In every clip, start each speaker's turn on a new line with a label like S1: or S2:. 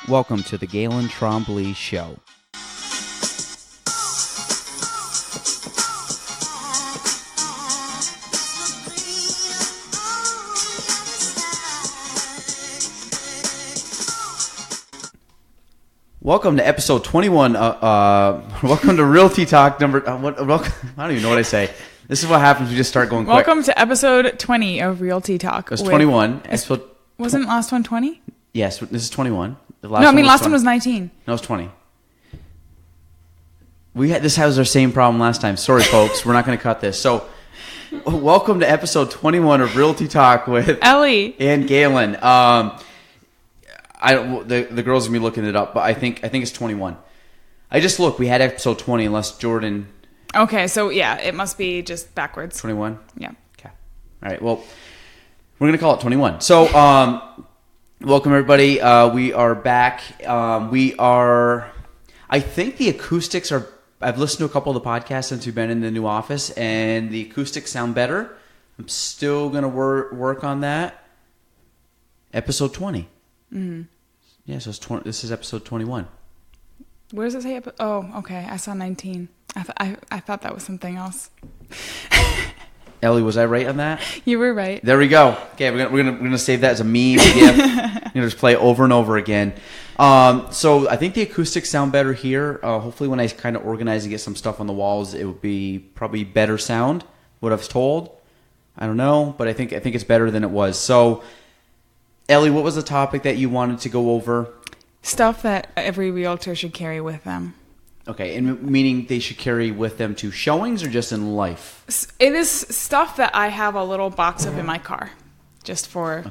S1: Welcome to the Gaelan Trombley Show. Welcome to episode 21. Welcome to Realty Talk number. I don't even know what I say. This is what happens. We just start going quick.
S2: Welcome to episode 20 of Realty Talk.
S1: It was 21.
S2: Wasn't last one 20?
S1: Yes, this is 21.
S2: Last one was 19.
S1: No, it was 20. This was our same problem last time. Sorry, folks. We're not going to cut this. So, welcome to episode 21 of Realty Talk with
S2: Ellie
S1: and Gaelan. The girls are gonna be looking it up, but I think it's 21. I just looked. We had episode 20, unless Jordan.
S2: Okay, so yeah, it must be just backwards.
S1: 21.
S2: Yeah.
S1: Okay. All right. Well, we're gonna call it 21. So, welcome everybody. We are back. I think the acoustics are. I've listened to a couple of the podcasts since we've been in the new office, and the acoustics sound better. I'm still gonna work on that. Episode 20. Mm-hmm. Yeah, so this is episode 21.
S2: Where does it say? Oh, okay. I saw 19. I thought that was something else.
S1: Ellie, was I right on that?
S2: You were right.
S1: There we go. Okay, we're gonna save that as a meme. GIF. We're gonna just play it over and over again. So I think the acoustics sound better here. Hopefully, when I kind of organize and get some stuff on the walls, it would be probably better sound. What I was told, I don't know, but I think it's better than it was. So, Ellie, what was the topic that you wanted to go over?
S2: Stuff that every realtor should carry with them.
S1: Okay, and meaning they should carry with them to showings or just in life?
S2: It is stuff that I have a little box of in my car, just for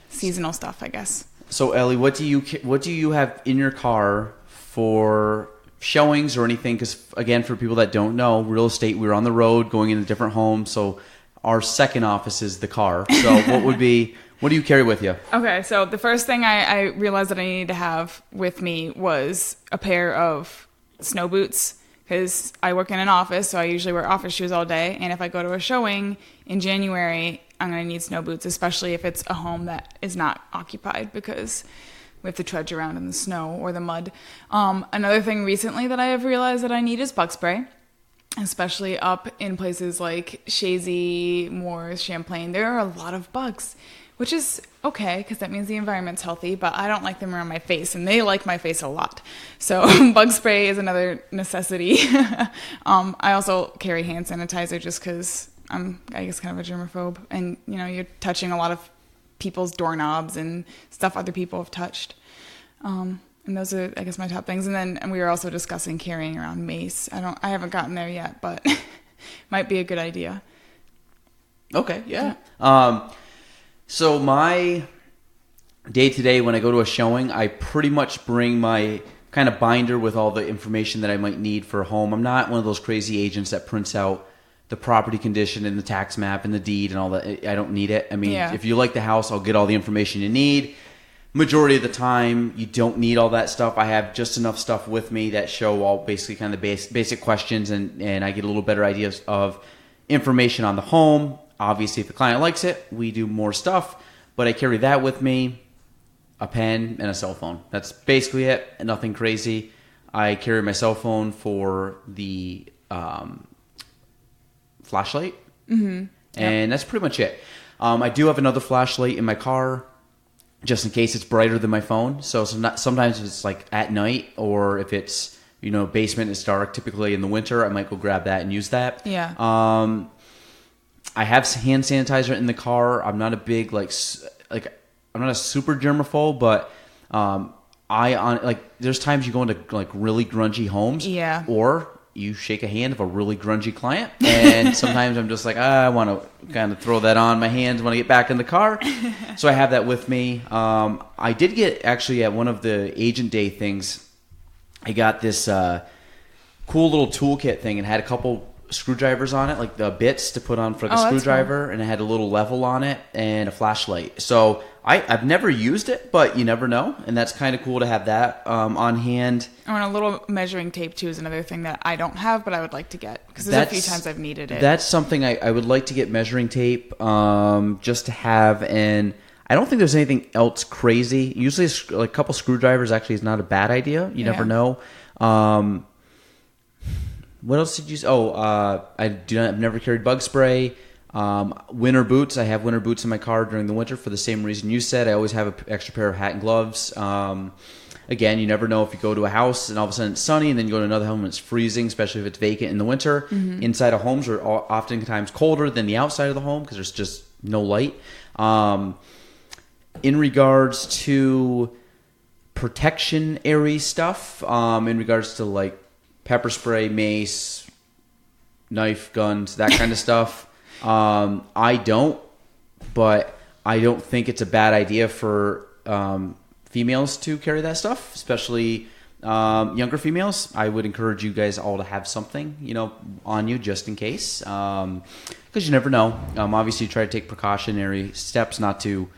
S2: seasonal stuff, I guess. So, Ellie,
S1: what do you have in your car for showings or anything? Because again, for people that don't know, real estate, we're on the road going into different homes, so our second office is the car. So, what do you carry with you?
S2: Okay, so the first thing I realized that I needed to have with me was a pair of snow boots, because I work in an office, so I usually wear office shoes all day. And if I go to a showing in January, I'm going to need snow boots, especially if it's a home that is not occupied, because we have to trudge around in the snow or the mud. Another thing recently that I have realized that I need is bug spray, especially up in places like Shazy, Moores, Champlain. There are a lot of bugs, which is okay, because that means the environment's healthy, but I don't like them around my face, and they like my face a lot. So bug spray is another necessity. I also carry hand sanitizer just because I'm, I guess, kind of a germaphobe, and you're touching a lot of people's doorknobs and stuff other people have touched. And those are, I guess, my top things. And we were also discussing carrying around mace. I haven't gotten there yet, but might be a good idea.
S1: Okay, yeah. So my day-to-day when I go to a showing, I pretty much bring my kind of binder with all the information that I might need for a home. I'm not one of those crazy agents that prints out the property condition and the tax map and the deed and all that. I don't need it. I mean, If you like the house, I'll get all the information you need. Majority of the time, you don't need all that stuff. I have just enough stuff with me that show all basically kind of the basic questions, and I get a little better ideas of information on the home. Obviously, if the client likes it, we do more stuff, but I carry that with me, a pen, and a cell phone. That's basically it, nothing crazy. I carry my cell phone for the flashlight, and that's pretty much it. I do have another flashlight in my car, just in case it's brighter than my phone. So sometimes if it's like at night, or if it's, basement is dark, typically in the winter, I might go grab that and use that.
S2: Yeah.
S1: I have hand sanitizer in the car. I'm not a big I'm not a super germaphobe, but there's times you go into like really grungy homes, or you shake a hand of a really grungy client, and sometimes I'm just like, I want to kind of throw that on my hands when I get back in the car. So I have that with me. I did get, actually, at one of the agent day things, I got this cool little toolkit thing, and had a couple screwdrivers on it, like the bits to put on for the screwdriver, cool. And it had a little level on it and a flashlight. So I've never used it, but you never know, and that's kind of cool to have that on hand.
S2: Oh, and a little measuring tape too is another thing that I don't have, but I would like to get, because there's a few times I've needed it.
S1: That's something I would like to get, measuring tape, just to have, and I don't think there's anything else crazy. Usually, like a couple screwdrivers actually is not a bad idea. You never know. What else did you? I've never carried bug spray. Winter boots. I have winter boots in my car during the winter for the same reason you said. I always have an extra pair of hat and gloves. Again, you never know if you go to a house and all of a sudden it's sunny, and then you go to another home and it's freezing, especially if it's vacant in the winter. Mm-hmm. Inside of homes are oftentimes colder than the outside of the home because there's just no light. In regards to protection area stuff, in regards to like pepper spray, mace, knife, guns, that kind of stuff, I don't, but I don't think it's a bad idea for females to carry that stuff, especially younger females. I would encourage you guys all to have something, on you just in case, because you never know. Obviously, try to take precautionary steps not to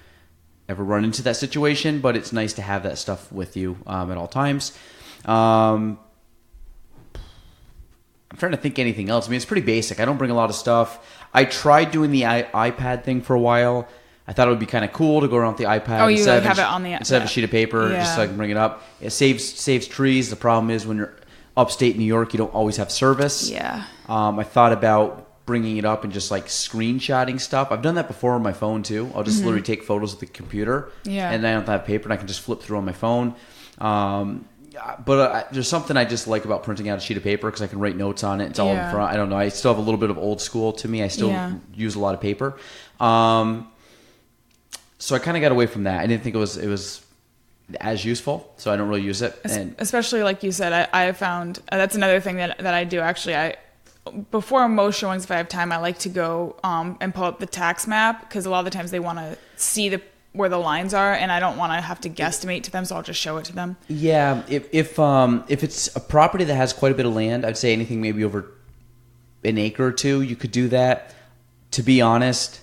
S1: ever run into that situation, but it's nice to have that stuff with you at all times. I'm trying to think anything else. I mean, it's pretty basic. I don't bring a lot of stuff. I tried doing the iPad thing for a while. I thought it would be kind of cool to go around with the iPad.
S2: Oh, you have it on the
S1: instead of a sheet of paper, just so I can bring it up. It saves trees. The problem is when you're upstate New York, you don't always have service.
S2: Yeah.
S1: I thought about bringing it up and just like screenshotting stuff. I've done that before on my phone too. I'll just literally take photos with the computer.
S2: Yeah.
S1: And I don't have paper, and I can just flip through on my phone. But there's something I just like about printing out a sheet of paper because I can write notes on it. It's all in front. I don't know. I still have a little bit of old school to me. I still use a lot of paper. So I kind of got away from that. I didn't think it was as useful, so I don't really use it. And
S2: especially like you said, I found that's another thing that I do actually. Before most showings, if I have time, I like to go and pull up the tax map because a lot of the times they want to see where the lines are, and I don't want to have to guesstimate to them, so I'll just show it to them. Yeah,
S1: if it's a property that has quite a bit of land, I'd say anything maybe over an acre or two, you could do that. To be honest,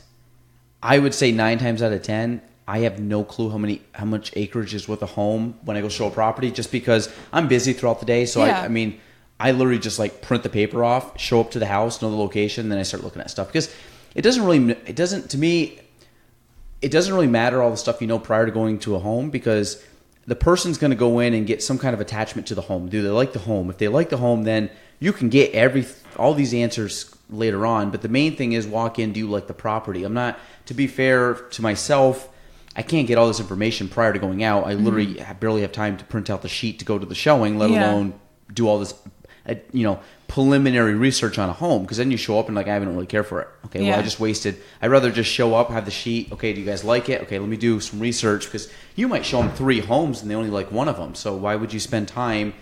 S1: I would say 9 times out of 10, I have no clue how much acreage is with a home when I go show a property, just because I'm busy throughout the day. So I mean, I literally just like print the paper off, show up to the house, know the location, then I start looking at stuff because it doesn't really matter all the stuff prior to going to a home, because the person's going to go in and get some kind of attachment to the home. Do they like the home? If they like the home, then you can get all these answers later on. But the main thing is walk in, do you like the property? To be fair to myself, I can't get all this information prior to going out. I literally barely have time to print out the sheet to go to the showing, let alone do all this preliminary research on a home, because then you show up and like, I don't really care for it. Okay, well, I just wasted. I'd rather just show up, have the sheet. Okay, do you guys like it? Okay, let me do some research, because you might show them 3 homes and they only like one of them. So why would you spend time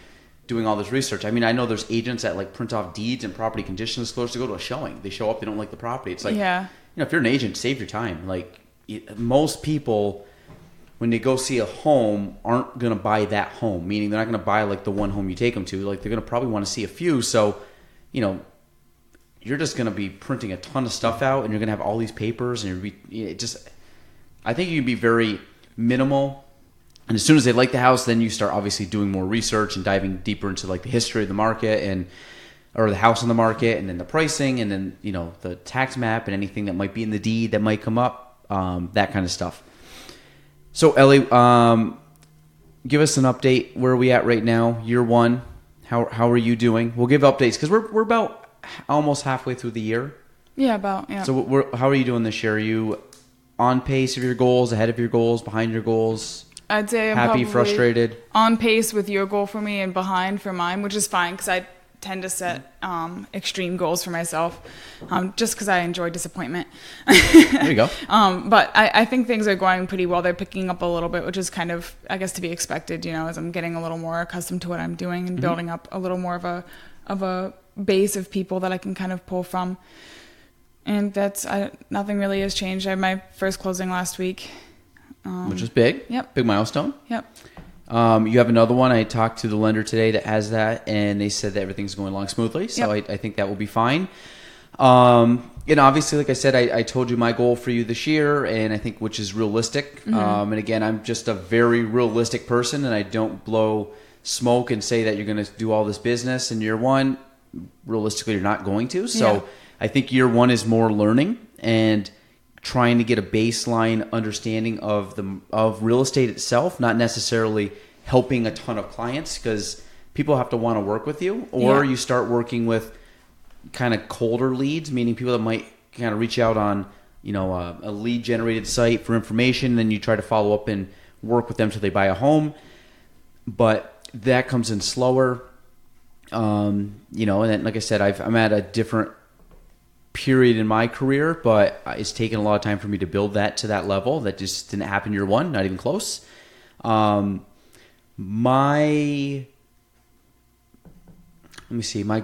S1: doing all this research? I mean, I know there's agents that like print off deeds and property condition disclosures to go to a showing. They show up, they don't like the property. It's like, if you're an agent, save your time. Like most people, when they go see a home, aren't going to buy that home. Meaning they're not going to buy like the one home you take them to. Like they're going to probably want to see a few. So, you're just going to be printing a ton of stuff out, and you're going to have all these papers, and I think you can be very minimal. And as soon as they like the house, then you start obviously doing more research and diving deeper into like the history of the market or the house on the market, and then the pricing, and then, the tax map and anything that might be in the deed that might come up, that kind of stuff. So Ellie, give us an update. Where are we at right now? Year 1. How are you doing? We'll give updates because we're about almost halfway through the year.
S2: Yeah, about, yeah.
S1: So how are you doing this year? Are you on pace of your goals, ahead of your goals, behind your goals?
S2: I'd say I'm
S1: happy, frustrated,
S2: on pace with your goal for me and behind for mine, which is fine because I tend to set extreme goals for myself, just because I enjoy disappointment.
S1: There you go.
S2: But I think things are going pretty well. They're picking up a little bit, which is kind of, I guess, to be expected. as I'm getting a little more accustomed to what I'm doing and building up a little more of a base of people that I can kind of pull from. And nothing really has changed. I had my first closing last week.
S1: Which is big.
S2: Yep.
S1: Big milestone.
S2: Yep.
S1: You have another one. I talked to the lender today that has that, and they said that everything's going along smoothly. So I think that will be fine. And obviously, like I said, I told you my goal for you this year, and I think which is realistic. And again, I'm just a very realistic person, and I don't blow smoke and say that you're going to do all this business in year 1. Realistically, you're not going to. So I think year 1 is more learning and trying to get a baseline understanding of real estate itself, not necessarily helping a ton of clients, because people have to want to work with you, or you start working with kind of colder leads, meaning people that might kind of reach out on, a lead generated site for information. Then you try to follow up and work with them till they buy a home. But that comes in slower. And then, like I said, I'm at a different period in my career, but it's taken a lot of time for me to build that to that level. That just didn't happen year one, not even close. My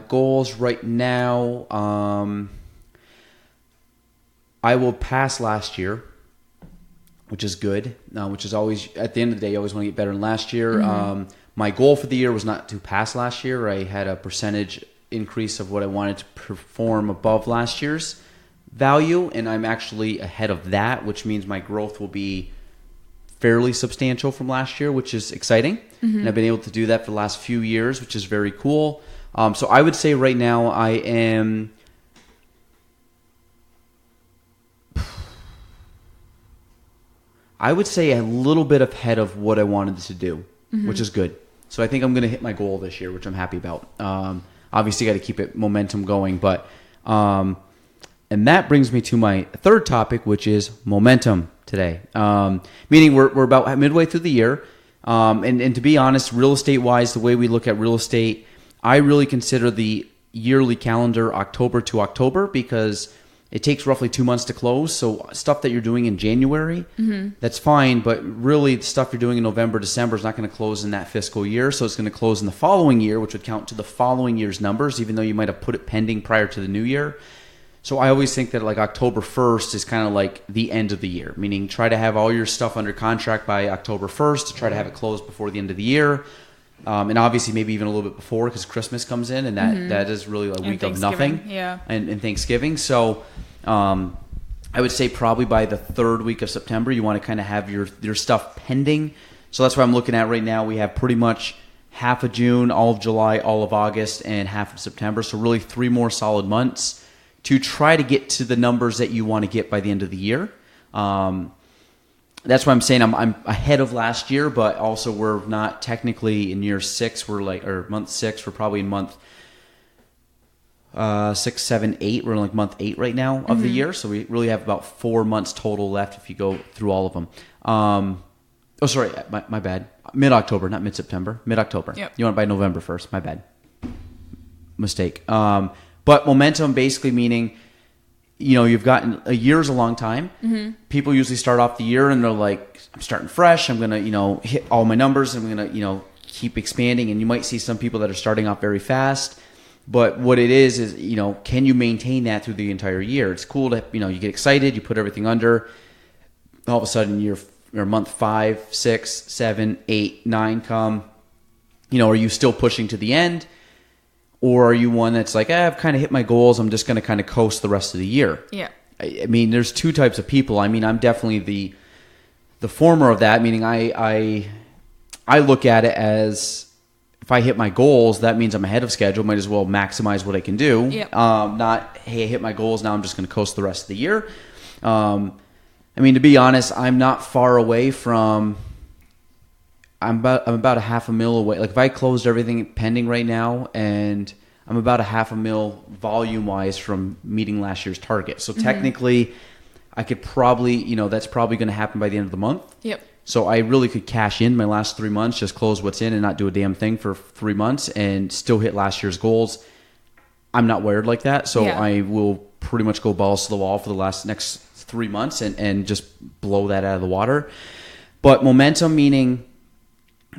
S1: goals right now, I will pass last year, which is good, which is always, at the end of the day, you always want to get better than last year. Mm-hmm. My goal for the year was not to pass last year. I had a percentage increase of what I wanted to perform above last year's value, and I'm actually ahead of that, which means my growth will be fairly substantial from last year, which is exciting. Mm-hmm. And I've been able to do that for the last few years, which is very cool. So I would say right now I would say a little bit ahead of what I wanted to do, which is good. So I think I'm going to hit my goal this year, which I'm happy about. Obviously, got to keep it momentum going, but and that brings me to my third topic, which is momentum today. Meaning we're about midway through the year, and to be honest, real estate wise, the way we look at real estate, I really consider the yearly calendar October to October, because it takes roughly 2 months to close. So stuff that you're doing in January, that's fine. But really, the stuff you're doing in November, December is not going to close in that fiscal year. So it's going to close in the following year, which would count to the following year's numbers, even though you might have put it pending prior to the new year. So I always think that like October 1st is kind of like the end of the year, meaning try to have all your stuff under contract by October 1st to try to have it closed before the end of the year. And obviously maybe even a little bit before, because Christmas comes in, and that is really a week of nothing.
S2: Yeah.
S1: And Thanksgiving. So I would say probably by the third week of September, you want to kind of have your stuff pending. So that's what I'm looking at right now. We have pretty much half of June, all of July, all of August, and half of September. So really 3 more solid months to try to get to the numbers that you want to get by the end of the year. That's why I'm saying I'm ahead of last year, but also we're not technically in year 6. Or month 6. We're probably in month 6, 7, 8. We're in like month 8 right now of the year. So we really have about 4 months total left if you go through all of them. Sorry, my bad. Mid-October, not mid-September. Mid-October.
S2: Yep.
S1: You want it by November 1st. My bad. Mistake. But momentum basically meaning, you've gotten a year is a long time. Mm-hmm. People usually start off the year and they're like, I'm starting fresh. I'm going to, hit all my numbers. I'm going to, keep expanding. And you might see some people that are starting off very fast. But what it is, can you maintain that through the entire year? It's cool to, you get excited. You put everything under. All of a sudden, you're month 5, 6, 7, 8, 9 come. Are you still pushing to the end? Or are you one that's like, I've kind of hit my goals. I'm just going to kind of coast the rest of the year.
S2: Yeah.
S1: I mean, there's 2 types of people. I mean, I'm definitely the former of that, meaning I look at it as if I hit my goals, that means I'm ahead of schedule. Might as well maximize what I can do.
S2: Yep.
S1: Not, hey, I hit my goals. Now I'm just going to coast the rest of the year. I mean, to be honest, I'm not far away from. I'm about $500,000 away. Like if I closed everything pending right now, and I'm about $500,000 volume wise from meeting last year's target. So technically, I could probably, that's probably going to happen by the end of the month.
S2: Yep.
S1: So I really could cash in my last 3 months, just close what's in and not do a damn thing for 3 months and still hit last year's goals. I'm not wired like that. So I will pretty much go balls to the wall for the next 3 months and just blow that out of the water. But momentum meaning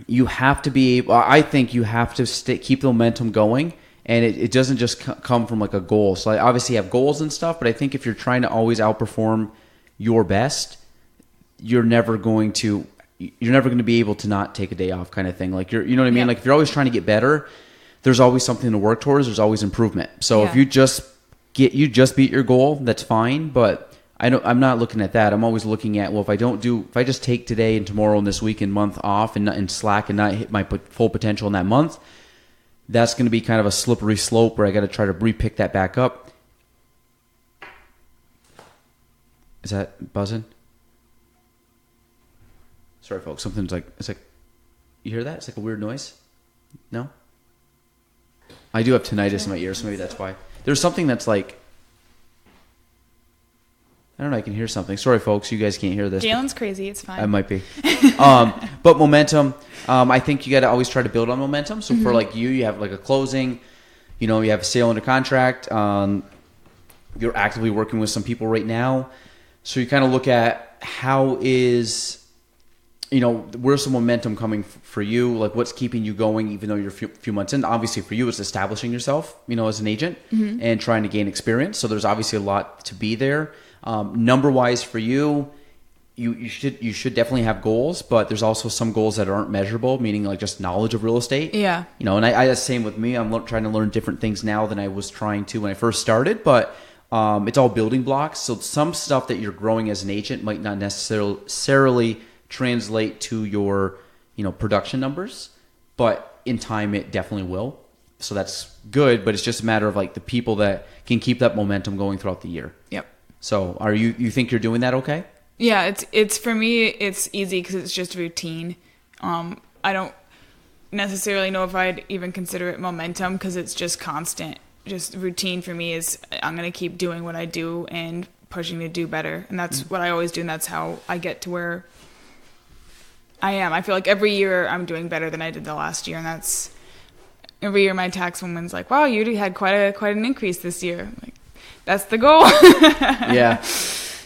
S1: you have to be able, I think you have to keep the momentum going. And it doesn't just come from like a goal. So I obviously have goals and stuff, but I think if you're trying to always outperform your best, you're never going to be able to not take a day off kind of thing. Like you know what I mean? Yeah. Like if you're always trying to get better, there's always something to work towards. There's always improvement. So if you just beat your goal, that's fine. But I'm not looking at that. I'm always looking at, well, if I just take today and tomorrow and this week and month off and slack and not hit my full potential in that month, that's going to be kind of a slippery slope where I got to try to re-pick that back up. Is that buzzing? Sorry, folks. Something's like, it's like, you hear that? It's like a weird noise. No? I do have tinnitus in my ears, so maybe that's why. There's something that's like, I don't know, I can hear something. Sorry, folks, you guys can't hear this.
S2: Gaelan's crazy, it's fine.
S1: I might be. But momentum, I think you got to always try to build on momentum. So for like you have like a closing, you have a sale under contract. You're actively working with some people right now. So you kind of look at how is, where's some momentum coming for you? Like what's keeping you going even though you're a few months in? Obviously for you, it's establishing yourself, as an agent and trying to gain experience. So there's obviously a lot to be there. Number wise for you, you should definitely have goals, but there's also some goals that aren't measurable, meaning like just knowledge of real estate.
S2: Yeah.
S1: And I the same with me. I'm trying to learn different things now than I was trying to when I first started, but it's all building blocks. So some stuff that you're growing as an agent might not necessarily translate to your, production numbers, but in time it definitely will. So that's good, but it's just a matter of like the people that can keep that momentum going throughout the year.
S2: Yep.
S1: So you think you're doing that okay?
S2: Yeah, it's for me, it's easy because it's just routine. I don't necessarily know if I'd even consider it momentum because it's just constant. Just routine for me is I'm going to keep doing what I do and pushing to do better. And that's what I always do, and that's how I get to where I am. I feel like every year I'm doing better than I did the last year, and that's every year my tax woman's like, wow, you had quite an increase this year. Like, that's the goal.
S1: Yeah.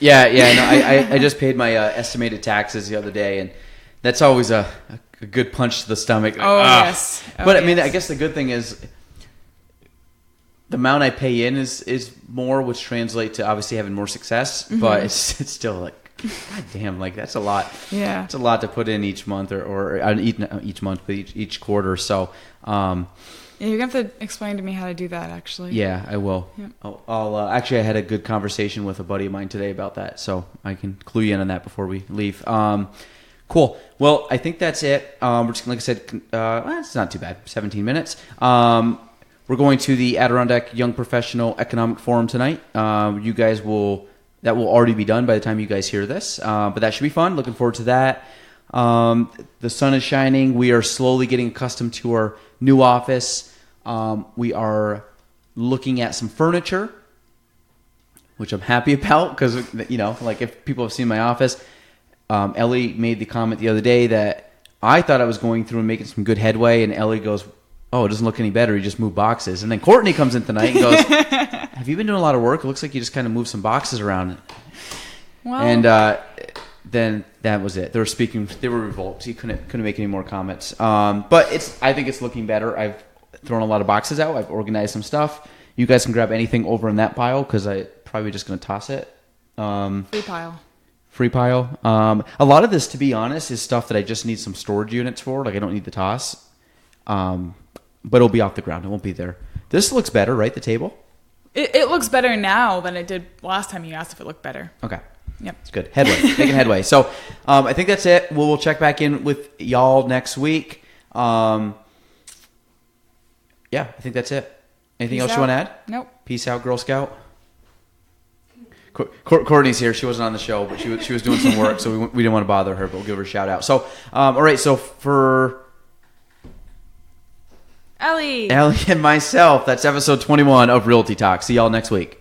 S1: No, I just paid my estimated taxes the other day, and that's always a good punch to the stomach. Like,
S2: yes.
S1: But I mean, I guess the good thing is the amount I pay in is more, which translates to obviously having more success. But it's still like, God damn, like that's a lot.
S2: Yeah,
S1: it's a lot to put in each month or each month, but each quarter. So.
S2: Yeah, you're going to have to explain to me how to do that, actually. Yeah,
S1: I will. Yep. I'll actually, I had a good conversation with a buddy of mine today about that, so I can clue you in on that before we leave. Cool. Well, I think that's it. We're just, like I said, it's not too bad, 17 minutes. We're going to the Adirondack Young Professional Economic Forum tonight. You guys that will already be done by the time you guys hear this, but that should be fun. Looking forward to that. The sun is shining. We are slowly getting accustomed to our new office. We are looking at some furniture, which I'm happy about because, like if people have seen my office, Ellie made the comment the other day that I thought I was going through and making some good headway, and Ellie goes, oh, it doesn't look any better. You just move boxes. And then Courtney comes in tonight and goes, have you been doing a lot of work? It looks like you just kind of moved some boxes around. Well, and then that was it. They were revolted. He couldn't make any more comments. But I think it's looking better. I've thrown a lot of boxes out. I've organized some stuff. You guys can grab anything over in that pile because I probably just going to toss it. Free pile. A lot of this, to be honest, is stuff that I just need some storage units for. Like I don't need the toss. But it'll be off the ground. It won't be there. This looks better, right? The table?
S2: It looks better now than it did last time you asked if it looked better.
S1: Okay.
S2: Yep.
S1: It's good. Making headway. So I think that's it. We'll check back in with y'all next week. Yeah, I think that's it. Anything else you want to add?
S2: Nope.
S1: Peace out, Girl Scout. Courtney's here. She wasn't on the show, but she was doing some work, so we didn't want to bother her, but we'll give her a shout out. So, all right. So for
S2: Ellie
S1: and myself, that's episode 21 of Realty Talk. See y'all next week.